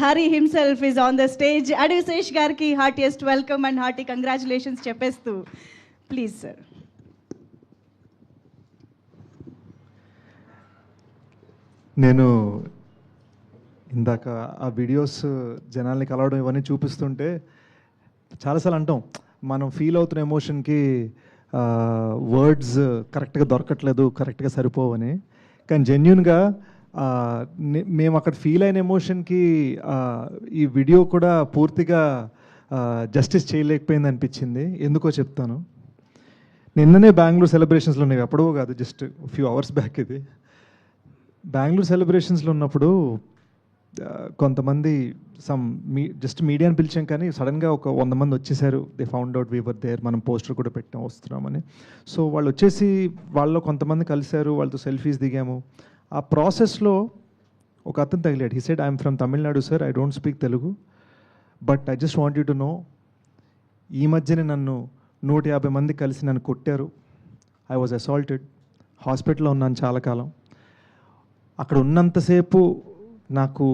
Hari himself is on the stage. Advisesh Garki, heartiest welcome and hearty congratulations చెప్పేస్తూ please sir. నేను ఇందాక ఆ videos జనాల్ని కలవడం ఇవన్నీ చూపిస్తుంటే చాలాసార్లు అంటాం మనం ఫీల్ అవుతున్న ఎమోషన్కి వర్డ్స్ కరెక్ట్గా దొరకట్లేదు, కరెక్ట్గా సరిపోవని. కానీ జెన్యున్గా మేము అక్కడ ఫీల్ అయిన ఎమోషన్కి ఈ వీడియో కూడా పూర్తిగా జస్టిస్ చేయలేకపోయింది అనిపించింది. ఎందుకో చెప్తాను. నిన్ననే బెంగళూరు సెలబ్రేషన్స్లో ఉన్నాయి, ఎప్పుడో కాదు, జస్ట్ ఫ్యూ అవర్స్ బ్యాక్. ఇది బెంగళూరు సెలబ్రేషన్స్లో ఉన్నప్పుడు కొంతమంది జస్ట్ మీడియాని పిలిచాం, కానీ సడన్గా ఒక 100 మంది వచ్చేసారు. They found out we were there, మనం పోస్టర్ కూడా పెట్టాం వస్తున్నామని. సో వాళ్ళు వచ్చేసి వాళ్ళలో కొంతమంది కలిశారు, వాళ్ళతో సెల్ఫీస్ దిగాము. ఆ ప్రాసెస్లో ఒక అతను తగిలాడు. He said, I'm from Tamil Nadu sir, I don't speak Telugu, but I just want you to know, ఈ మధ్యనే నన్ను 150 మంది కలిసి నన్ను కొట్టారు. ఐ వాజ్ అసాల్టెడ్, హాస్పిటల్లో ఉన్నాను చాలా కాలం. అక్కడ ఉన్నంతసేపు నాకు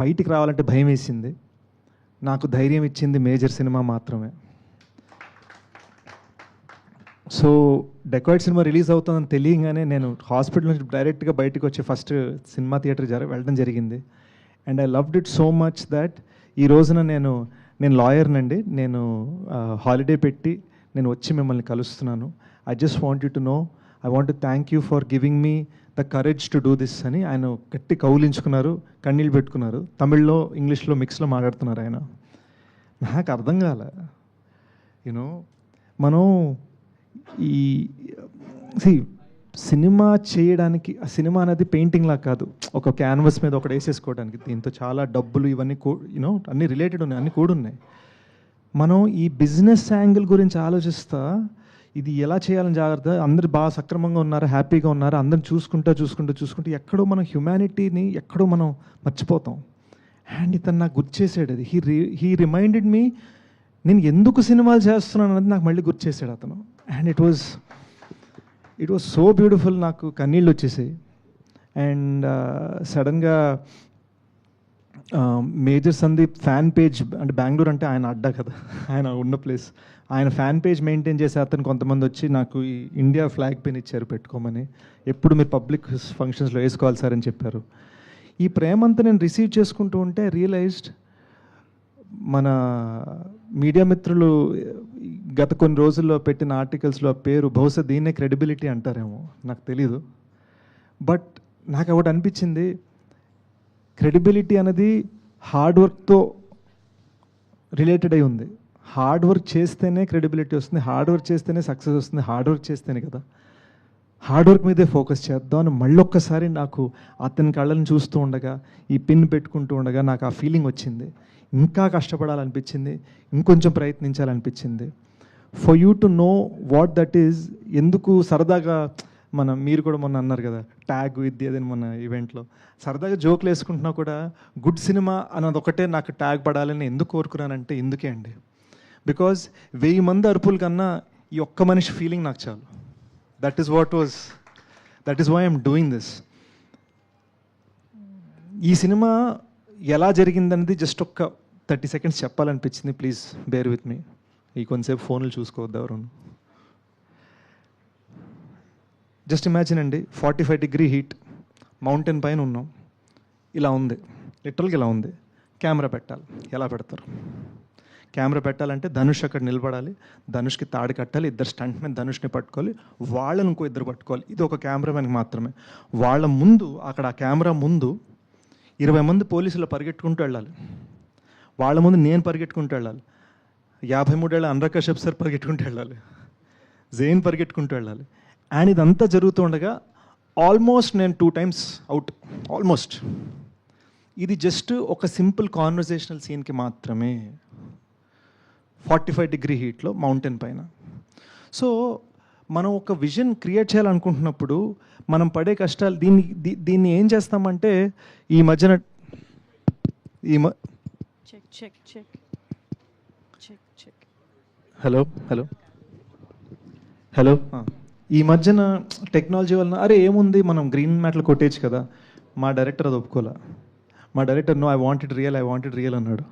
బయటికి రావాలంటే భయం వేసింది. నాకు ధైర్యం ఇచ్చింది మేజర్ సినిమా మాత్రమే. సో డెకాయిడ్ సినిమా రిలీజ్ అవుతుందని తెలియగానే నేను హాస్పిటల్ నుంచి డైరెక్ట్గా బయటకు వచ్చి ఫస్ట్ సినిమా థియేటర్ వెళ్ళడం జరిగింది. And I loved it so much that ఈ రోజున నేను లాయర్నండి, నేను హాలిడే పెట్టి నేను వచ్చి మిమ్మల్ని కలుస్తున్నాను. I just want you to know, I want to thank you for giving me the courage to do this అని ఆయన గట్టి కౌలించుకున్నారు, కన్నీళ్ళు పెట్టుకున్నారు. తమిళ్లో ఇంగ్లీష్లో మిక్స్లో మాట్లాడుతున్నారు ఆయన. నాకు అర్థం కాలే. యూనో మనం ఈ సినిమా చేయడానికి, ఆ సినిమా అనేది పెయింటింగ్ లా కాదు, ఒక క్యాన్వస్ మీద ఒకటి వేసేసుకోవడానికి. దీంతో చాలా డబ్బులు ఇవన్నీ అన్నీ రిలేటెడ్ ఉన్నాయి, అన్నీ కూడున్నాయి. మనం ఈ బిజినెస్ యాంగిల్ గురించి ఆలోచిస్తా ఇది ఎలా చేయాలని జాగ్రత్త, అందరు బాగా సక్రమంగా ఉన్నారు, హ్యాపీగా ఉన్నారు, అందరిని చూసుకుంటూ ఎక్కడో మనం హ్యుమానిటీని ఎక్కడో మనం మర్చిపోతాం. అండ్ ఇతను నాకు గుర్తు చేసాడు. అది హీ రిమైండెడ్ మీ, నేను ఎందుకు సినిమాలు చేస్తున్నాను అనేది నాకు మళ్ళీ గుర్తు చేశాడు అతను. And it was so beautiful. నాకు కన్నీళ్ళు వచ్చేసాయి. అండ్ సడన్గా మేజర్ సందీప్ ఫ్యాన్ పేజ్, అంటే బెంగళూరు అంటే ఆయన అడ్డా కదా, ఆయన ఉన్న ప్లేస్, ఆయన ఫ్యాన్ పేజ్ మెయింటైన్ చేసే అతను కొంతమంది వచ్చి నాకు ఈ ఇండియా ఫ్లాగ్ పెన్ ఇచ్చారు పెట్టుకోమని. ఎప్పుడు మీరు పబ్లిక్ ఫంక్షన్స్లో వేసుకోవాలి సార్ అని చెప్పారు. ఈ ప్రేమంతా నేను రిసీవ్ చేసుకుంటూ ఉంటే రియలైజ్డ్, మన మీడియా మిత్రులు గత కొన్ని రోజుల్లో పెట్టిన ఆర్టికల్స్లో ఆ పేరు బహుశా దీన్నే క్రెడిబిలిటీ అంటారేమో, నాకు తెలీదు. బట్ నాకు ఒకటి అనిపించింది, క్రెడిబిలిటీ అనేది హార్డ్ వర్క్తో రిలేటెడ్ అయి ఉంది. హార్డ్ వర్క్ చేస్తేనే క్రెడిబిలిటీ వస్తుంది, హార్డ్ వర్క్ చేస్తేనే సక్సెస్ వస్తుంది, హార్డ్ వర్క్ చేస్తేనే కదా. హార్డ్ వర్క్ మీదే ఫోకస్ చేద్దాం అని మళ్ళొక్కసారి నాకు అతని కళ్ళని చూస్తూ ఉండగా, ఈ పిన్ పెట్టుకుంటూ ఉండగా నాకు ఆ ఫీలింగ్ వచ్చింది. ఇంకా కష్టపడాలనిపించింది, ఇంకొంచెం ప్రయత్నించాలనిపించింది. For you to know what that is. ఎందుకు సరదాగా మీరు కూడా మొన్న అన్నారు కదా ట్యాగ్ విత్ అదని మన ఈవెంట్లో, సరదాగా జోకులు వేసుకుంటున్నా కూడా గుడ్ సినిమా అన్నది ఒకటే నాకు ట్యాగ్ పడాలని ఎందుకు కోరుకున్నానంటే ఇందుకే అండి. బికాజ్ 1000 మంది అరుపుల కన్నా ఈ ఒక్క మనిషి ఫీలింగ్ నాకు చాలు. That is why I'm doing this. ఈ సినిమా ఎలా జరిగిందనేది జస్ట్ ఒక్క 30 seconds చెప్పాలనిపించింది. Please bear with me. ఈ కొంతసేపు ఫోన్లు చూసుకోవద్దు ఎవరు. జస్ట్ ఇమాజిన్ అండి, 45 degree హీట్, మౌంటైన్ పైన ఉన్నాం, ఇలా ఉంది, లిటరల్గా ఇలా ఉంది. కెమెరా పెట్టాలి, ఎలా పెడతారు? కెమెరా పెట్టాలంటే ధనుష్ అక్కడ నిలబడాలి, ధనుష్కి తాడు కట్టాలి, ఇద్దరు స్టంట్ మీద ధనుష్ని పట్టుకోవాలి, వాళ్ళని ఇంకో ఇద్దరు పట్టుకోవాలి. ఇది ఒక కెమెరామెన్కి మాత్రమే. వాళ్ళ ముందు, అక్కడ ఆ కెమెరా ముందు 20 మంది పోలీసులు పరిగెట్టుకుంటూ వెళ్ళాలి. వాళ్ళ ముందు నేను పరిగెట్టుకుంటూ వెళ్ళాలి, 53 ఏళ్ళ అనురాగ్ కశ్యప్ సార్ పరిగెట్టుకుంటూ వెళ్ళాలి, జైన్ పరిగెట్టుకుంటూ వెళ్ళాలి. అండ్ ఇదంతా జరుగుతూ ఉండగా ఆల్మోస్ట్ నేను 2 times అవుట్, ఆల్మోస్ట్. ఇది జస్ట్ ఒక సింపుల్ కాన్వర్జేషనల్ సీన్కి మాత్రమే, 45 degree హీట్లో మౌంటైన్ పైన. సో మనం ఒక విజన్ క్రియేట్ చేయాలనుకుంటున్నప్పుడు మనం పడే కష్టాలు, దీన్ని ఏం చేస్తామంటే ఈ మధ్యన హలో ఈ మధ్యన టెక్నాలజీ వలన అరే ఏముంది మనం గ్రీన్ మ్యాట్లు కొట్టేయచ్చు కదా, మా డైరెక్టర్ అది ఒప్పుకోలే. మా director no I want it real అన్నాడు.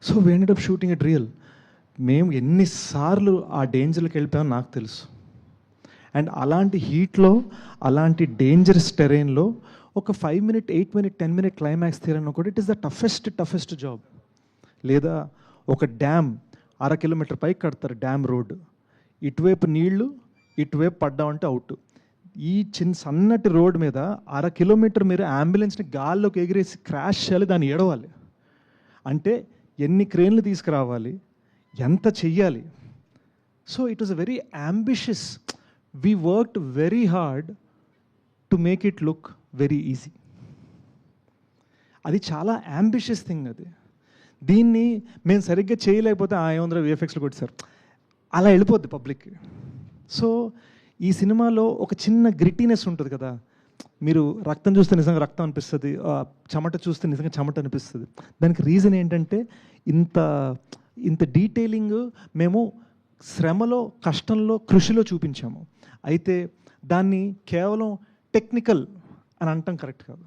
So we ended up shooting it real. మేము ఎన్నిసార్లు ఆ డేంజర్కి వెళ్ళిపోయామో నాకు తెలుసు. అండ్ అలాంటి హీట్లో, అలాంటి డేంజరస్ టెరైన్లో ఒక 5 minute, 8 minute, 10 minute క్లైమాక్స్ తీయాలన్నా కూడా it is the toughest job. లేదా ఒక డ్యామ్ 1/2 kilometer పైకి కడతారు, డ్యామ్ రోడ్, ఇటువైపు నీళ్లు, ఇటువైపు పడ్డామంటే అవుట్. ఈ సన్నటి రోడ్ మీద 1/2 kilometer మీరు అంబులెన్స్ని గాల్లోకి ఎగిరేసి క్రాష్ చేయాలి, దాన్ని ఏడవాలి అంటే ఎన్ని క్రేన్లు తీసుకురావాలి, ఎంత చెయ్యాలి. So it was a very ambitious. We worked very hard to make it look very easy. అది చాలా అంబిషియస్ థింగ్. అది దీన్ని మేము సరిగ్గా చేయలేకపోతే ఏముందరూ విఎఫ్ఎక్స్లో కొట్టారు అలా వెళ్ళిపోద్ది పబ్లిక్కి. సో ఈ సినిమాలో ఒక చిన్న గ్రిటీనెస్ ఉంటుంది కదా, మీరు రక్తం చూస్తే నిజంగా రక్తం అనిపిస్తుంది, చెమట చూస్తే నిజంగా చెమట అనిపిస్తుంది. దానికి రీజన్ ఏంటంటే ఇంత డీటెయిలింగ్ మేము శ్రమలో, కష్టంలో, కృషిలో చూపించాము. అయితే దాన్ని కేవలం టెక్నికల్ అని అంటాం కరెక్ట్ కాదు.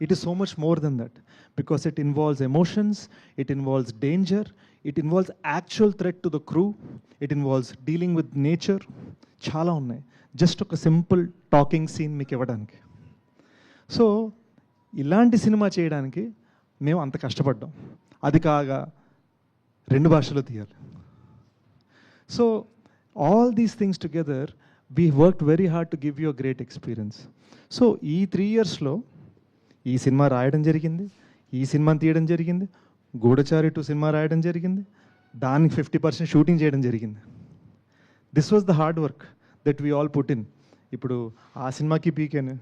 It is so much more than that, because it involves emotions, it involves danger, it involves actual threat to the crew, it involves dealing with nature. చాలా ఉన్నాయి జస్ట్ ఒక సింపుల్ టాకింగ్ సీన్ మీకు ఇవ్వడానికి. So ఇలాంటి cinema చేయడానికి మేము అంత కష్టపడ్డాం. అది కాగా 2 భాషలో తీయాలి. So all these things together we worked very hard to give you a great experience. So ఈ 3 yearsలో ఈ సినిమా రాయడం జరిగింది, ఈ సినిమాని తీయడం జరిగింది, గూఢచారి 2 సినిమా రాయడం జరిగింది, దానికి 50% షూటింగ్ చేయడం జరిగింది. This was the hard work that we all put in. ఇప్పుడు ఆ సినిమాకి పీకాను,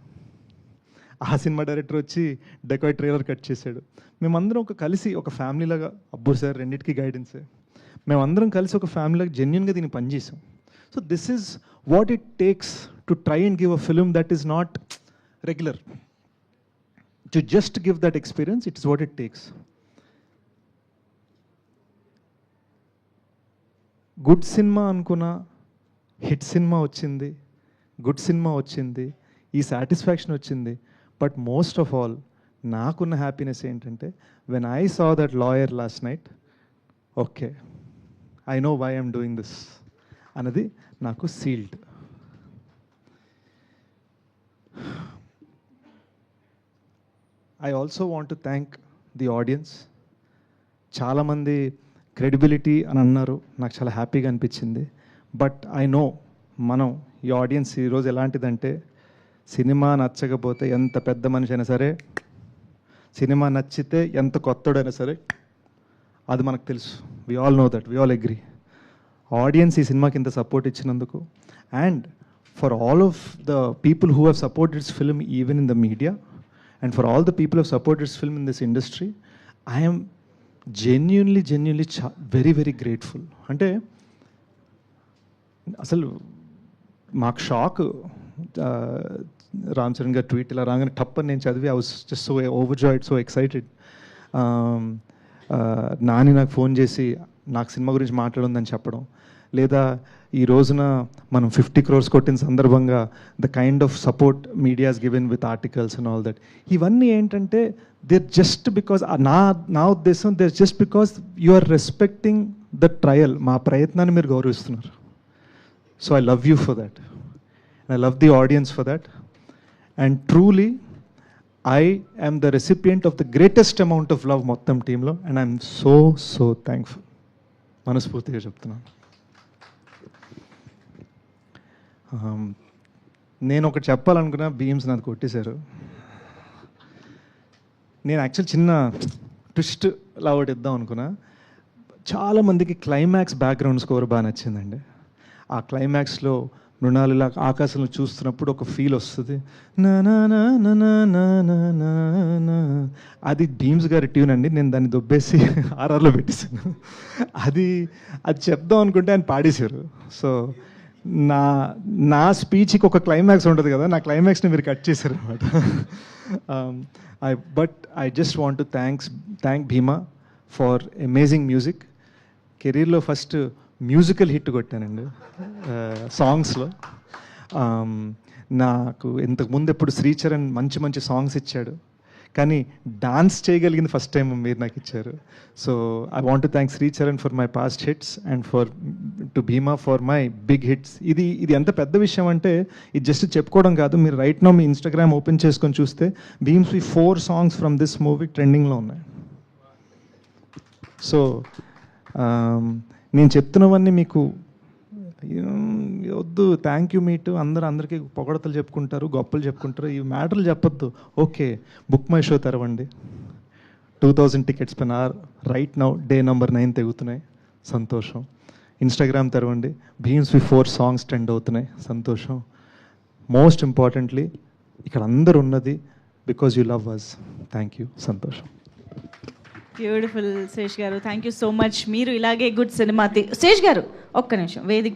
ఆ సినిమా డైరెక్టర్ వచ్చి డెకాయ్ ట్రైలర్ కట్ చేశాడు. మేమందరం కలిసి ఒక ఫ్యామిలీలాగా, అబ్బో సార్ రెండింటికి గైడెన్సే, మేమందరం కలిసి ఒక ఫ్యామిలీలాగా జెన్యున్గా దీన్ని పనిచేసాం. So this is what it takes to try and give a film that is not regular. To just give that experience, it is what it takes. Good cinema అనుకున్నా, హిట్ సినిమా వచ్చింది, గుడ్ సినిమా వచ్చింది, ఈ satisfaction వచ్చింది. But most of all నాకున్న happiness ఏంటంటే when I saw that lawyer last night, okay I know why I'm doing this అన్నది నాకు sealed. I also want to thank the audience. చాలామంది credibility అని అన్నారు, నాకు చాలా హ్యాపీగా అనిపించింది. బట్ ఐ నో ఈ ఆడియన్స్ ఈరోజు ఎలాంటిదంటే, సినిమా నచ్చకపోతే ఎంత పెద్ద మనిషి అయినా సరే, సినిమా నచ్చితే ఎంత కొత్తడైనా సరే, అది మనకు తెలుసు. We all know that, we all agree. Audience ఈ సినిమాకి ఇంత సపోర్ట్ ఇచ్చినందుకు, and for all of the people who have supported this film even in the media, and for all the people who have supported this film in this industry, I'm genuinely very very grateful. అంటే అసలు మాకు shock, Ram Charan గారు tweet ఇలా రాగానే టప్పని నేను చదివి I was just so overjoyed, so excited. Nani నాకు ఫోన్ చేసి నాకు సినిమా గురించి మాట్లాడుందని చెప్పడం, లేదా ఈ రోజున మనం 50 crores కొట్టిన సందర్భంగా the kind of support media's given with articles and all that, ఇవన్నీ ఏంటంటే దేర్ జస్ట్ బికాజ్ నా ఉద్దేశం there just because you are respecting the trial, మా ప్రయత్నాన్ని మీరు గౌరవిస్తున్నారు. So I love you for that, and I love the audience for that, and truly I am the recipient of the greatest amount of love మొత్తం టీంలో, and I'm so thankful. మనస్ఫూర్తిగా చెప్తున్నాను. నేను ఒకటి చెప్పాలనుకున్నా, బీమ్స్ నాకు కొట్టేశారు. నేను యాక్చువల్ చిన్న ట్విస్ట్ లా ఒకటి ఇద్దాం అనుకున్నా. చాలామందికి క్లైమాక్స్ బ్యాక్గ్రౌండ్ స్కోర్ బాగా నచ్చిందండి. ఆ క్లైమాక్స్లో మృణాలు ఇలా ఆకాశంలో చూస్తున్నప్పుడు ఒక ఫీల్ వస్తుంది, అది భీమ్స్ గారి ట్యూన్ అండి. నేను దాన్ని దొబ్బేసి ఆర్ఆర్లో పెట్టేశాను. అది చెప్దాం అనుకుంటే ఆయన పాడేశారు. సో నా స్పీచ్కి ఒక క్లైమాక్స్ ఉంటుంది కదా, నా క్లైమాక్స్ని మీరు కట్ చేశారు అనమాట. But I just want to thank Bhima for amazing music. కెరీర్లో ఫస్ట్ మ్యూజికల్ హిట్ కొట్టానండి సాంగ్స్లో. నాకు ఇంతకుముందు ఎప్పుడు శ్రీచరణ్ మంచి సాంగ్స్ ఇచ్చాడు, కానీ డాన్స్ చేయగలిగింది ఫస్ట్ టైం మీరు నాకు ఇచ్చారు. So I want to thank Sricharan for my past hits and to Bheema for my big hits. ఇది ఎంత పెద్ద విషయం అంటే ఇది జస్ట్ చెప్పుకోవడం కాదు. మీరు రైట్ నో మీ ఇన్స్టాగ్రామ్ ఓపెన్ చేసుకొని చూస్తే భీమ్స్వి 4 songs ఫ్రమ్ దిస్ మూవీ ట్రెండింగ్లో ఉన్నాయి. సో నేను చెప్తున్నవన్నీ మీకు వద్దు, థ్యాంక్ యూ మీటు అందరికీ పొగడతలు చెప్పుకుంటారు, గొప్పలు చెప్పుకుంటారు, ఈ మ్యాటర్లు చెప్పొద్దు. ఓకే, బుక్ మై షో తెరవండి. 2000 tickets పైన రైట్ నౌ డే నెంబర్ 9 తెగుతున్నాయి, సంతోషం. ఇన్స్టాగ్రామ్ తెరవండి, భీమ్స్వి 4 songs ట్రెండ్ అవుతున్నాయి, సంతోషం. మోస్ట్ ఇంపార్టెంట్లీ ఇక్కడ అందరు ఉన్నది because you love us. Thank you, సంతోషం. Beautiful Sesh garu, thank you so much. మీరు ఇలాగే గుడ్ సినిమా శేష్ గారు ఒక్క నిమిషం వేదిక